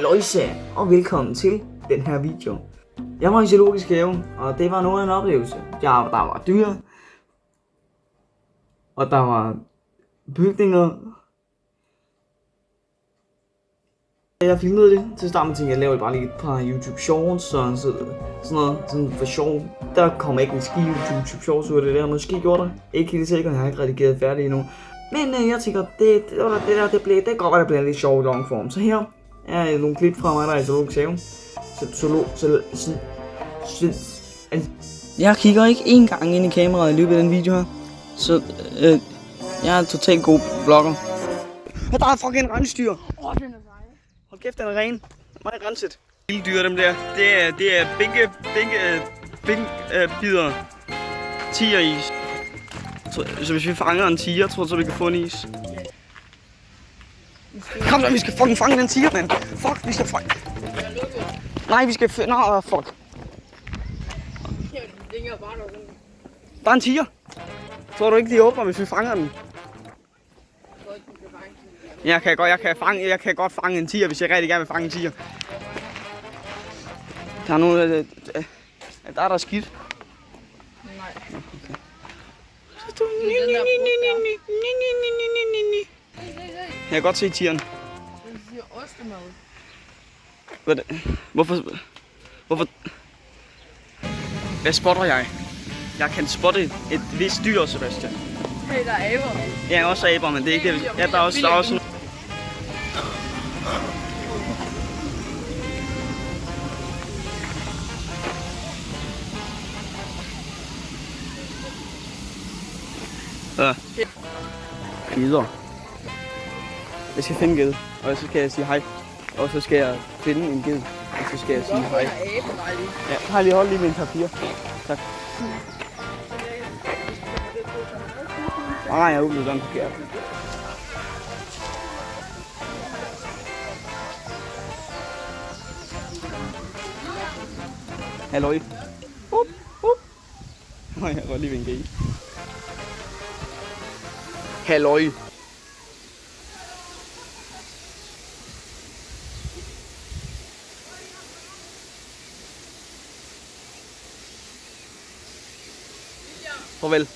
Halløjsa, og velkommen til den her video. Jeg var i zoologisk have, og det var noget af en oplevelse. Der var dyr, og der var bygninger. Jeg filmede det til starten, tænkte jeg lavede bare lige et par YouTube shorts og sådan noget, sådan for sjov. Der kommer ikke en ski YouTube shorts ud af det der, måske gjorde der. Ikke helt sikkert, jeg har ikke redigeret færdig endnu. Men jeg tænker, det kan godt være, det bliver lidt sjovt i long form. Så her er nogle klip fra mig, der er i zoologisk have. Jeg kigger ikke én gang ind i kameraet i løbet af den video her. Så jeg er totalt god vlogger. Og der er fucking rensdyr. Hold kæft, den er ren. Meget renset. Lille dyr, dem der. Det er bider. Tigeris. Så hvis vi fanger en tiger, tror jeg så vi kan få en is. Kom så, vi skal fucking fange den tiger, mand. Fuck, vi skal fange. Nej, vi skal finde. Nå, fuck. Der er en tiger. Tror du ikke, de åbner, hvis vi fanger den? Jeg kan godt fange en tiger, hvis jeg rigtig gerne vil fange en tiger. Der er noget. Der er skidt. Nej. Jeg kan godt se tigeren. Den siger ostemad. Hvorfor? Hvad spotter jeg? Jeg kan spotte et vist dyr, Sebastian. Hey, der er aber. Ja, også aber, men det er ikke det. Ja, der er også Geder. Jeg skal finde en ged, og så skal jeg sige hej. Og så skal jeg finde en ged, og så skal jeg sige hej. Ja, hold lige min papir. Tak. Nej, jeg åbnede den forkert. Halløj. Nej, jeg var lige ved en ged. Halløj. Farvel.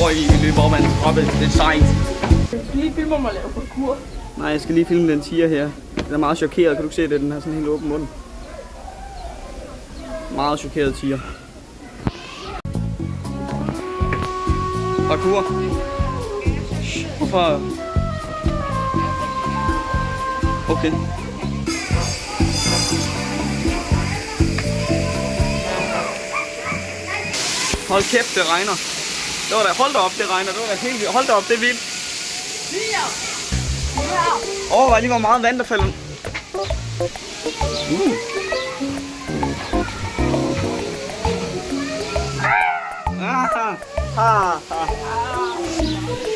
Vi løber op ad en trappe. Det er sejt. Jeg skal lige filme mig og lave parkour. Nej, jeg skal lige filme den tiger her. Den er meget chokeret. Kan du se det? Den har sådan en helt åben mund. Meget chokeret tiger. Parkour. Hvorfor? Okay. Hold kæft, det regner. Det var da, hold da op, det regner. Det var da helt vildt. Hold da op, det er vildt. Overvej lige, hvor meget vand der falder.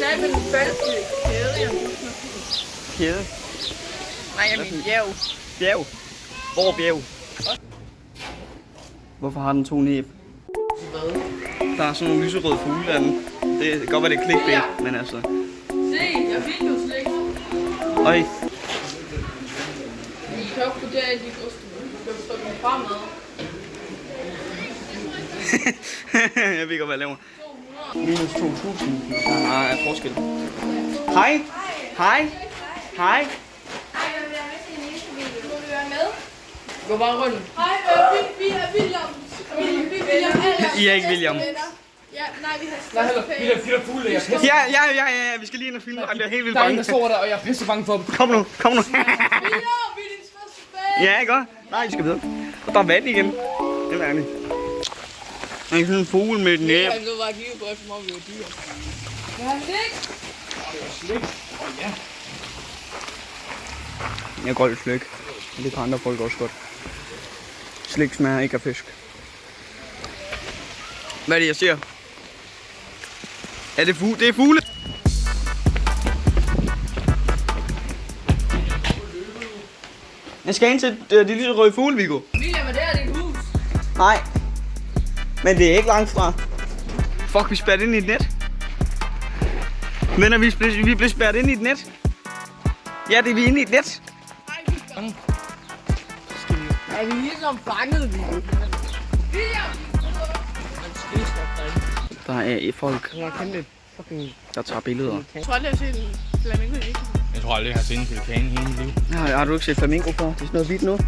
Tag med den falske kæde. Kæde? Nej, jeg mener bjerg. Bjerg? Hvor bjerg? Hvorfor har den to næb? Hvad? Der er sådan nogle lyserøde fugle der. Det kan godt være, det er clickbait, men altså. Se, jeg fik jo slik. Øj. I kan også vurdere, at de skal stå dem fremad. Jeg ved godt, hvad jeg laver. Minus 2.000. Der er forskel. Hej. Hej. Hej. Gå bare rundt. Hej, vi er William. I er ikke William. Ja, nej, vi Nej, har heller, de der fugle, jeg er pisse. Ja, vi skal lige ind og filme. Jeg bliver helt vildt Der er en, bange. der står der, og jeg er pisse bange for dem. Kom nu. William, vi er din største fan. Ja, ikke godt? Nej, vi skal videre. Og der er vand igen. Det er ærligt. Der er sådan en fugle med et næb. Jeg nu bare kigge på, som om vi var dyr. Vil han slik? Slik. Ja. Jeg kan godt lide slik. Det kan andre folk også godt. Slik smager ikke af fisk. Hvad er det, jeg siger? Er det fugle? Det er fugle! Jeg skal ind til de lyserøde fugle, Viggo. William, er det her dit hus? Nej. Men det er ikke langt fra. Fuck, vi er spærret ind i et net. Venner, vi blev spærret ind i et net. Ja, det er vi inde i et net. Er vi ligesom fanget, Viggo? Der er folk, der tager billeder. Jeg tror aldrig, jeg har set en flamingo i. Jeg tror aldrig, jeg har set en pelikan i hele mit liv. Ja, har du ikke set flamingo på? Det er sådan noget hvidt nu. Nej,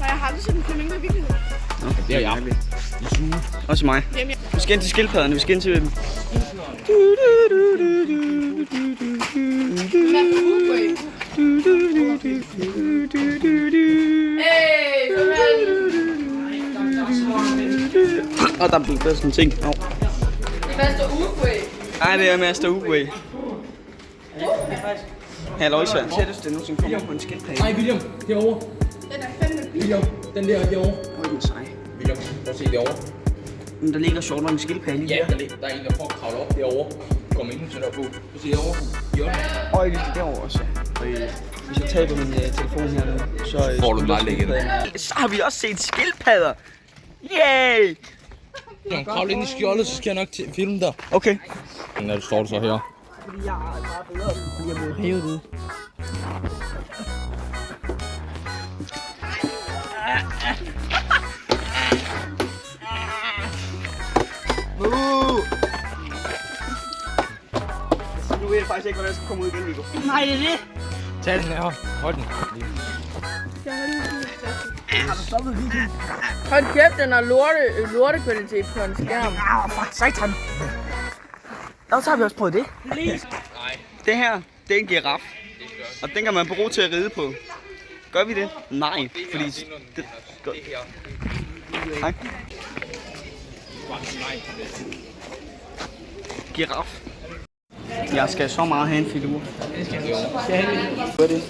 jeg har aldrig set en flamingo i virkeligheden. Okay, Det er jeg. I suge. også mig. Jamen, Vi skal ind til skildpadderne, vi skal ind til dem. Hey, Og der blev sådan en ting. Det er Master Uruguay. Nej, det er Master Uruguay. Halløj, Svend. Tættest det nogensinde kommer på en skildpadde. Nej, William. Derovre. den er fandme billig. William. Den der derovre. Øj, den er sej. William, prøv at se derovre. Men der ligger sjovt nok en skildpadde lige Ja, her. der er en, der får at kravle op derovre. Kom ind til der på. Prøv at se derovre. Hjørnet. Øj, det er derovre også. Hvis jeg taber min telefon her nu, så får du den bare lægget. Så har vi også set skildpadder. Yay! Når du kravler ind i skjoldet, så skal jeg nok filme dig. Okay. Når du står så her. Fordi jeg er bare bedre, fordi jeg blev hævet ud. Nu ved jeg faktisk ikke, hvordan jeg skal komme ud igen, Viggo. Nej, det er det. Tag den her. Hold den. Har du stoppet videoen? Hold kæft, den har lortekvalitet på en skærm. Fuck, satan. Og så har vi også prøvet det. Nej. Det her, det er en giraf. Og den kan man bruge til at ride på. Gør vi det? Nej, fordi... Det, gør... Nej. Giraf. Jeg skal så meget have en figur. Hvad er det?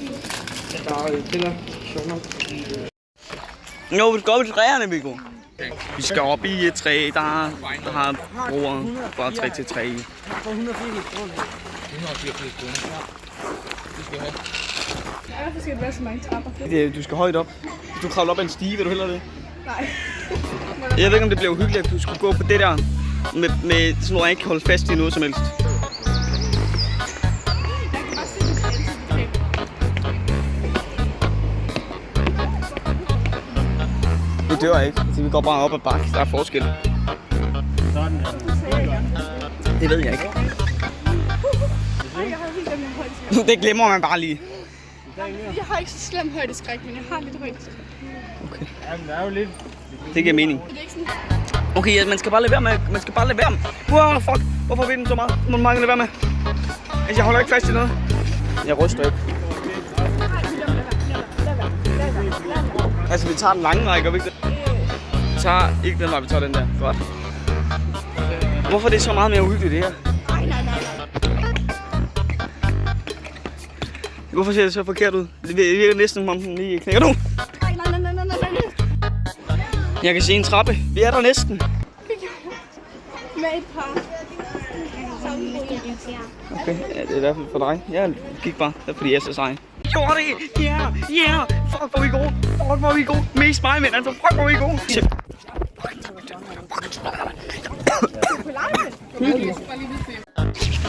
Der er piller. Sjov nok. Jo, vi skal op i træerne, Viggo. Vi skal op i et træ, der har broer fra træ til træ. 184 kroner. Det skal jeg have. Hvorfor skal det være så mange trapper? Du skal højt op. Hvis du kravler op ad en stige, vil du hellere det? Nej. Jeg ved ikke, om det bliver uhyggeligt, at du skulle gå på det der med sådan noget, jeg ikke kan holde fast i noget som helst. Vi dør ikke. Vi går bare op ad bakke. Der er forskel. Det ved jeg ikke. Jeg har helt glemt min højdeskræk. Det glemmer man bare lige. Jeg har ikke så slem højdeskræk, men jeg har lidt højdeskræk. Okay. Jamen, der er jo lidt. Det giver mening. Det er ikke sådan... Okay, ja, man skal bare lade være med. Man skal bare lade være med. Wow, fuck. Hvorfor vil den så meget? Må man lade være med. Altså, jeg holder ikke fast i noget. Jeg ryster ikke. Altså, vi tager den lange vej, gør vi ikke det? Vi tager ikke den vej, vi tager den der. Godt. Hvorfor er det så meget mere uhyggeligt, det her? Nej. Hvorfor ser det så forkert ud? Det virker næsten, som om den lige knækker nu. Nej. Jeg kan se en trappe. Vi er der næsten. Med et par... Okay, ja, det er i hvert fald for dig. Jeg gik bare, det er fordi jeg er så sej. Gjorde det! Yeah! Fuck, hvor vi gode! Fuck, hvor vi gode! Mest mig, men altså, fuck, hvor vi gode!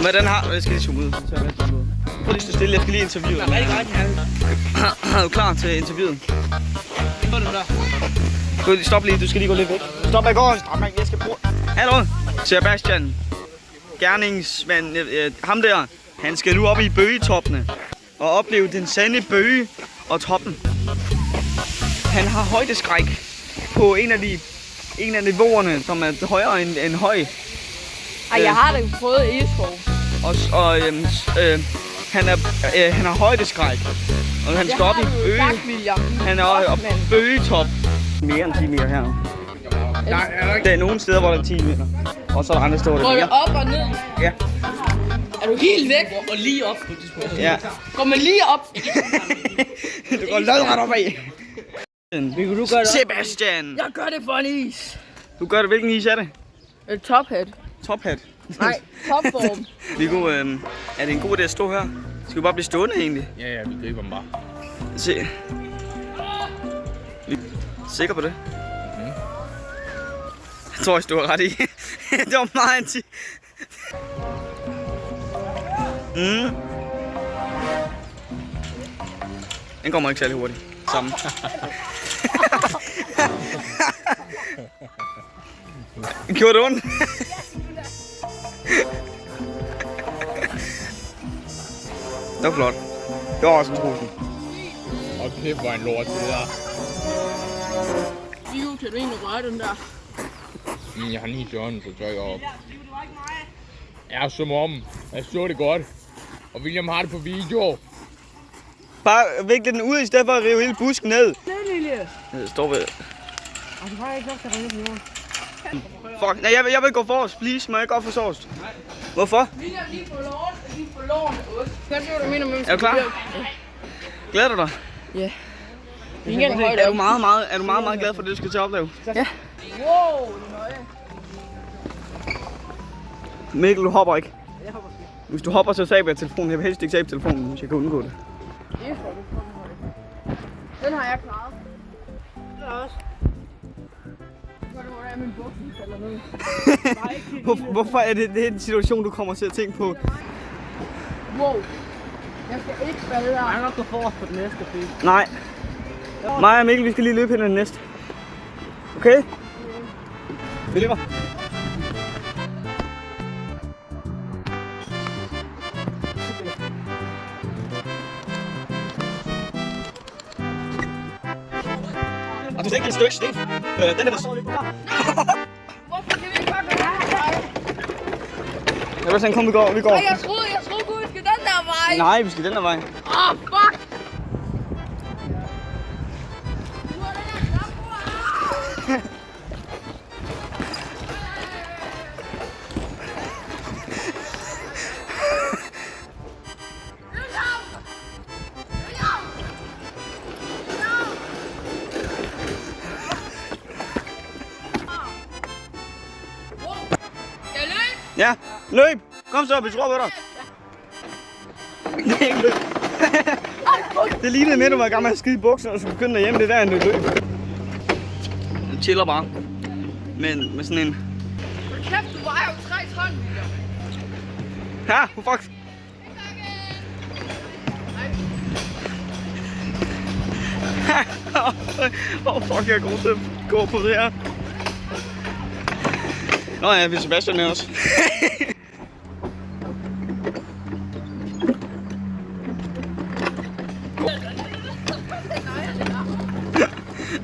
Hvordan har... Jeg skal lige zoome ud. Prøv lige at stå stille, jeg skal lige interviewe. Er du klar til interviewet? Stop lige, du skal lige gå lidt væk. Stop, jeg går. Stop, jeg skal bruge... Hallo, Sebastian. Gerningsmand, ham der, han skal nu op i bøgetoppene og opleve den sande bøge og toppen. Han har højdeskræk på en af niveauerne, som er højere end høj. Ej, jeg har da prøvet Egeskov. Og han har højdeskræk, og han skal op i bøge. Han er oppe i bøgetop. Mere end 10 meter her. Der er nogle steder, hvor der er 10 meter. Og så er der andre steder, hvor Går der jeg er op og ned? Ja. Er du helt væk? Og lige op på det. Ja. Går man lige op? Du går lodret opad. Viggo, du gør det. Sebastian! Jeg gør det for en is. Du gør det, hvilken is er det? Top hat. Top hat. Nej, topform. Viggo, er det en god idé at stå her? Skal vi bare blive stående egentlig? Ja, vi griber dem bare. Se. Sikker på det? Jeg tror, du har ret i. Det var meget anti. Den kommer ikke særlig hurtigt. Sammen. Gjorde det ondt? Det var flot. Det var også en trussel. Og kæft, hvor en lort det der. Viggo, kan du egentlig røre den der? Jeg har 9 dørene, så trykker op. Ja, som om. Jeg så det godt. Og William har det på video. Bare vikle den ud, i stedet for at rive hele busken ned. Det lille. Det står ved. Du har ikke nok til at ringe på jorden. Fuck, nej, jeg vil gå forrest, please. Må jeg godt få sovst? Hvorfor? William, lige på låren. Kan du se, hvad du mener med, Er du klar? Glæder du dig? Ja. Er du meget glad for det, du skal til at opleve? Ja. Wow, det er nøje. Mikkel, du hopper ikke. Jeg hopper sgu. Hvis du hopper, så taber jeg telefonen. Jeg vil helst ikke tabe telefonen, hvis jeg kan undgå det. Den har jeg klaret. Den er også. Hvor er min bukse, falder ned. Hvorfor er det en situation, du kommer til at tænke på? Wow. Jeg skal ikke falde der. Jeg kan nok gå forrest på den næste bil. Nej. Mig og Mikkel, vi skal lige løbe hen ad den næste. Okay? Vi løber. Og du skal ikke et stykke sten. Den er Hvorfor kan vi ikke bare gøre det her? Jeg vil sådan, kom vi går. Ej, jeg troede godt, vi skal den der vej. Nej, vi skal den der vej. Åh, fuck. Ja, løb! Kom så, vi tror på dig. Det er ikke løb. Det lignede med, at du var i gang med at skide i bukserne, og så begyndte at hjemme det der, end det løb. Du chiller bare. Med sådan en... Kæft, du vejer jo 3 ton, William. Ja, fuck. Fuck, jeg er god til at gå på det her. Nå ja, vi er Sebastian med også.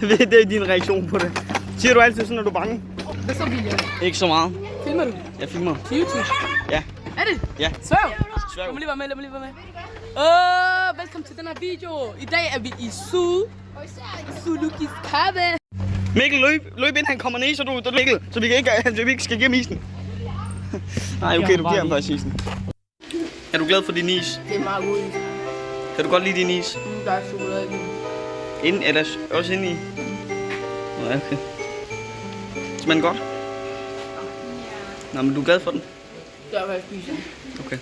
Det er din reaktion på det. Siger du altid sådan, når du er bange? Hvad så, William? Ikke så meget. Filmer du? Jeg filmer. Til YouTube? Ja. Er det? Ja. Sværg? Sværg. Lad mig lige være med. Velkommen til den her video. I dag er vi i Sulukis Cave. Mikkel, løb inden han kommer ned, så du Mikkel, så vi ikke skal give ham isen. Nej, okay, du giver ham faktisk isen. Er du glad for din is? Det er meget god is. Kan du godt lide din is? Der er chokolade i den. Inden, eller også inde i? Nej, okay. Smager den godt? Nå, men du er glad for den? Der er hvad jeg spiser. Okay.